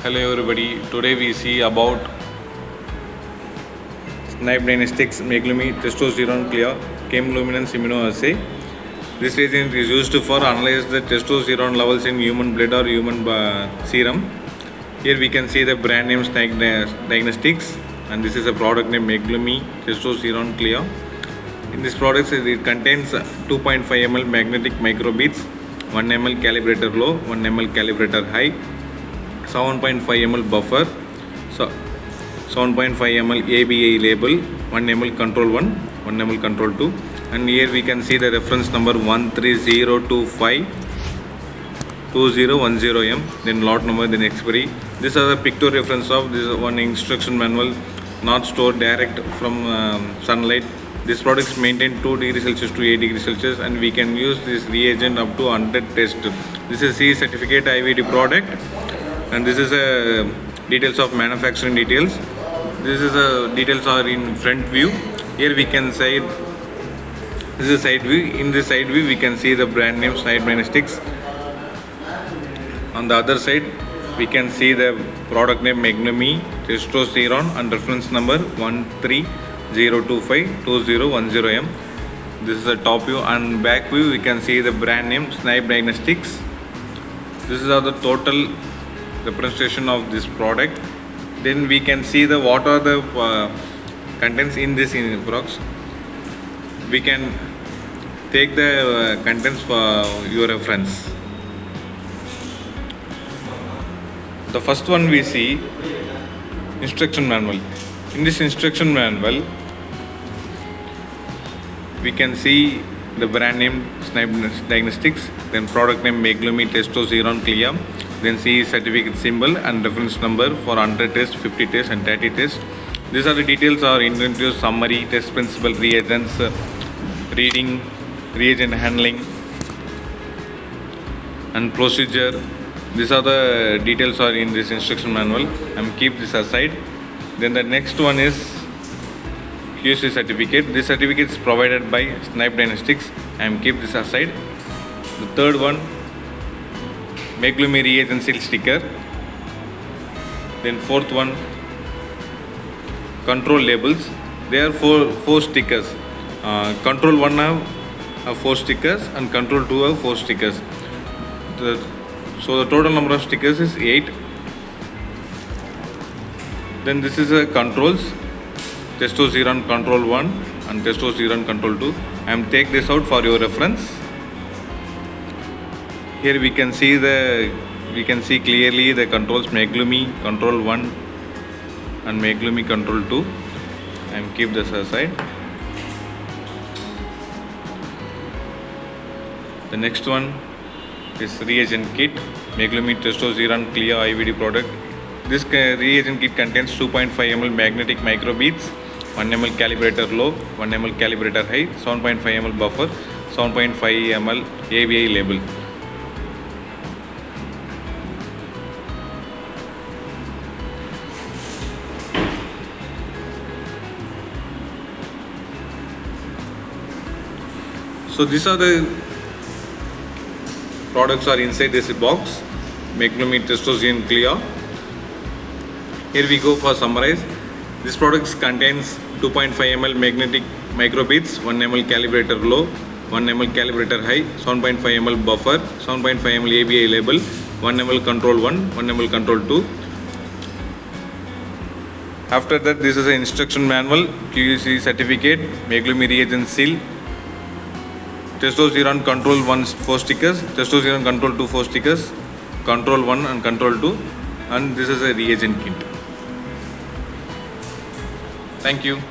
Hello everybody, today we see about Snibe MAGLUMI Testosterone CLIA chemiluminescence immunoassay. This reagent is used for analyze the testosterone levels in human blood or human serum. Here we can see the brand name Snibe Diagnostics, and this is a product name MAGLUMI Testosterone CLIA. In this product it contains 2.5 ml magnetic microbeads, 1 ml calibrator low, 1 ml calibrator high, 7.5 ml buffer, so 7.5 ml ABI label, 1 ml control 1, 1 ml control 2, and here we can see the reference number 130252010M, then lot number, then expiry. These are the picture reference of this one instruction manual, not stored direct from sunlight. This product is maintained 2 degrees Celsius to 8 degrees Celsius, and we can use this reagent up to 100 test. This is CE certificate IVD product, and this is details of manufacturing details. This is details are in front view. Here we can say this is side view. In this side view we can see the brand name Snibe Diagnostics. On the other side we can see the product name MAGLUMI Testosterone and reference number 130252010M. This is the top view, and back view we can see the brand name Snibe Diagnostics. This is the total representation of this product. Then we can see the what are the contents in this box. We can take the contents for your reference. The first one we see instruction manual. In this instruction manual we can see the brand name Snibe Diagnostics, then product name MAGLUMI Testosterone CLIA, then CE certificate symbol and reference number for 100 test, 50 test and 30 test. These are the details are inventory, summary, test principle, reagents, reading, reagent handling and procedure. These are the details are in this instruction manual. Keep this aside. Then the next one is QC certificate. This certificate is provided by Snibe Diagnostics. Keep this aside. The third one, MAGLUMI reagent seal sticker. Then fourth one, control labels. There are four stickers. Control 1 have 4 stickers and control 2 have 4 stickers. So the total number of stickers is 8. Then this is a controls, testosterone control 1 and testosterone control 2. Take this out for your reference. Here we can see clearly the controls MAGLUMI control 1 and MAGLUMI control 2. Keep this aside. The next one is reagent kit, MAGLUMI Testosterone CLIA IVD product. This reagent kit contains 2.5 ml magnetic microbeads, 1 ml calibrator low, 1 ml calibrator high, 7.5 ml buffer, 7.5 ml ABI label. So these are the products are inside this box, MAGLUMI Testosterone CLIA. Here we go for summarize. This product contains 2.5 ml magnetic microbeads, 1 ml calibrator low, 1 ml calibrator high, 7.5 ml buffer, 7.5 ml ABI label, 1 ml control 1, 1 ml control 2. After that, this is an instruction manual, QC certificate, MAGLUMI reagent seal, testosterone control 1 4 stickers, testosterone control 2 4 stickers, control 1 and control 2, and this is a reagent kit. Thank you.